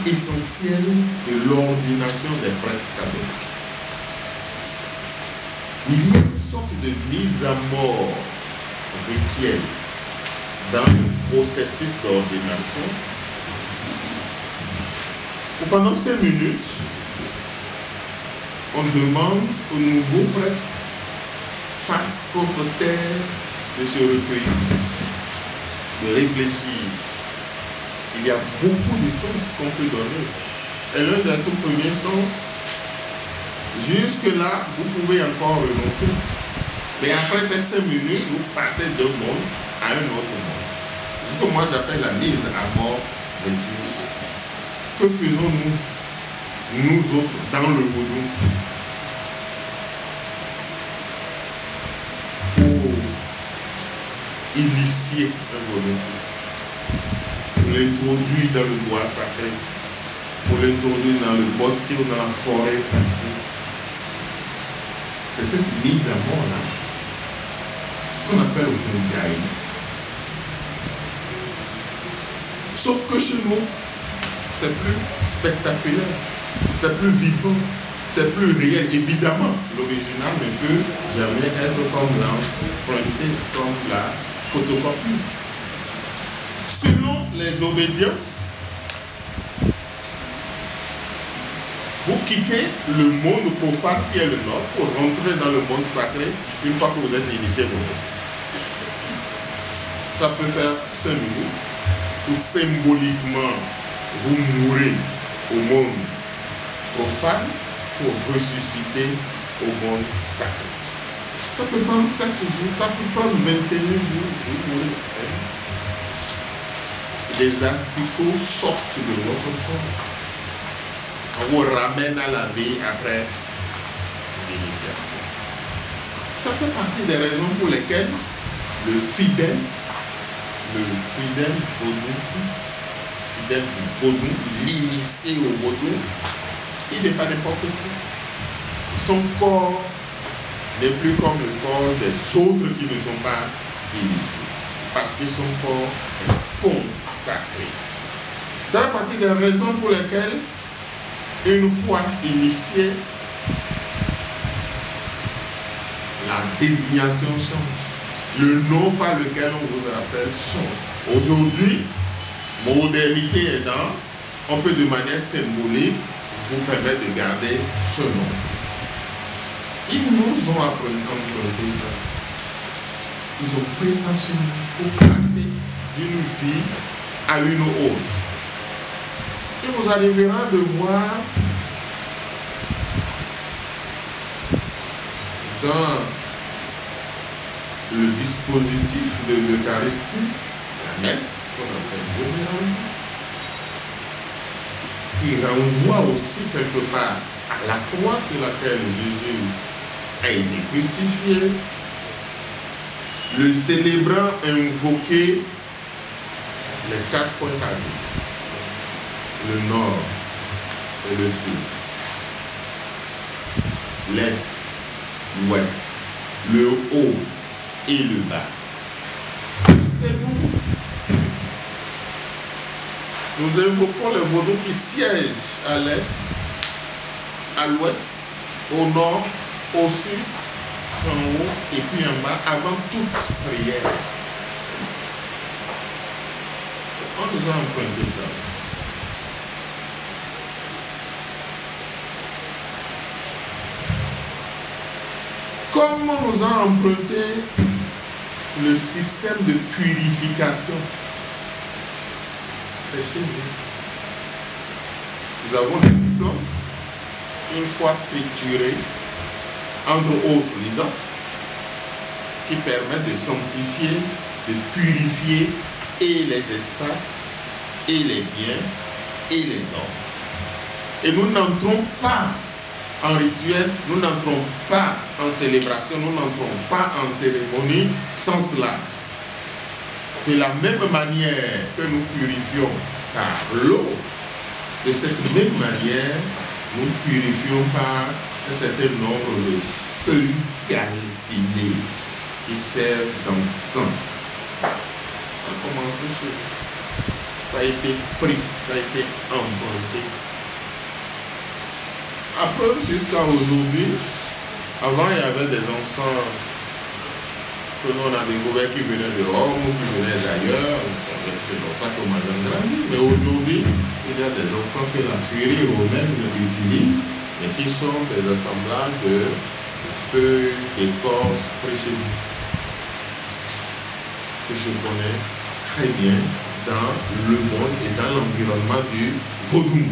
essentielle de l'ordination des prêtres catholiques. Il y a une sorte de mise à mort rituelle dans le processus d'ordination où pendant 5 minutes, on demande au nouveau prêtre, face contre terre, de se recueillir, de réfléchir. Il y a beaucoup de sens qu'on peut donner. Et l'un des tout premiers sens, jusque-là, vous pouvez encore renoncer. Mais après ces 5 minutes, vous passez d'un monde à un autre monde. Ce que moi j'appelle la mise à mort rituelle. Que faisons-nous, nous autres, dans le vaudou, pour initier un vaudou, pour l'introduire dans le bois sacré, pour l'introduire dans le bosquet ou dans la forêt sacrée? C'est cette mise à mort-là, ce qu'on appelle le Kungai. Sauf que chez nous, c'est plus spectaculaire, c'est plus vivant, c'est plus réel. Évidemment, l'original ne peut jamais être comme l'emprunté, comme la photocopie. Selon les obédiences, vous quittez le monde profane qui est le nôtre pour rentrer dans le monde sacré une fois que vous êtes initié pour ça. Ça peut faire 5 minutes ou symboliquement vous mourrez au monde profane pour ressusciter au monde sacré. Ça peut prendre 7 jours, ça peut prendre 21 jours, vous mourrez. Les asticots sortent de votre corps. On vous ramène à la vie après l'initiation. Ça fait partie des raisons pour lesquelles le fidèle du vaudou, l'initié au vaudou, il n'est pas n'importe qui. Son corps n'est plus comme le corps des autres qui ne sont pas initiés, parce que son corps est consacré. C'est à partir des raisons pour lesquelles, une fois initié, la désignation change. Le nom par lequel on vous appelle change. Aujourd'hui, modernité aidant, on peut de manière symbolique vous permettre de garder ce nom. Ils nous ont emprunté ça. Ils ont pris ça chez nous pour passer d'une vie à une autre. Et vous arriverez de voir dans le dispositif de l'Eucharistie, la messe, qu'on appelle généralement, qui renvoie aussi quelque part à la croix sur laquelle Jésus a été crucifié. Le célébrant invoquait les 4 points cardinaux, le nord et le sud, l'est, l'ouest, le haut et le bas. C'est nous. Nous invoquons les vaudous qui siègent à l'est, à l'ouest, au nord, au sud, en haut et puis en bas, avant toute prière. On nous a emprunté ça aussi. Comme on nous a emprunté le système de purification, c'est chez nous. Nous avons des plantes, une fois triturées, entre autres lisant, qui permettent de sanctifier, de purifier et les espaces, et les biens, et les hommes. Et nous n'entrons pas en rituel, nous n'entrons pas en célébration, nous n'entrons pas en cérémonie sans cela. De la même manière que nous purifions par l'eau, de cette même manière, nous purifions par un certain nombre de feuilles calcinées qui servent d'encens. Ça a commencé chez nous. ça a été pris, ça a été emprunté. Après, jusqu'à aujourd'hui, avant il y avait des encens que nous on a découvert qui venaient de Rome ou qui venaient d'ailleurs, c'est dans ça qu'on m'a grandi. Mais aujourd'hui, il y a des encens que la curie romaine utilise, mais qui sont des assemblages de feuilles, d'écorces précieuses, que je connais très bien dans le monde et dans l'environnement du vaudou.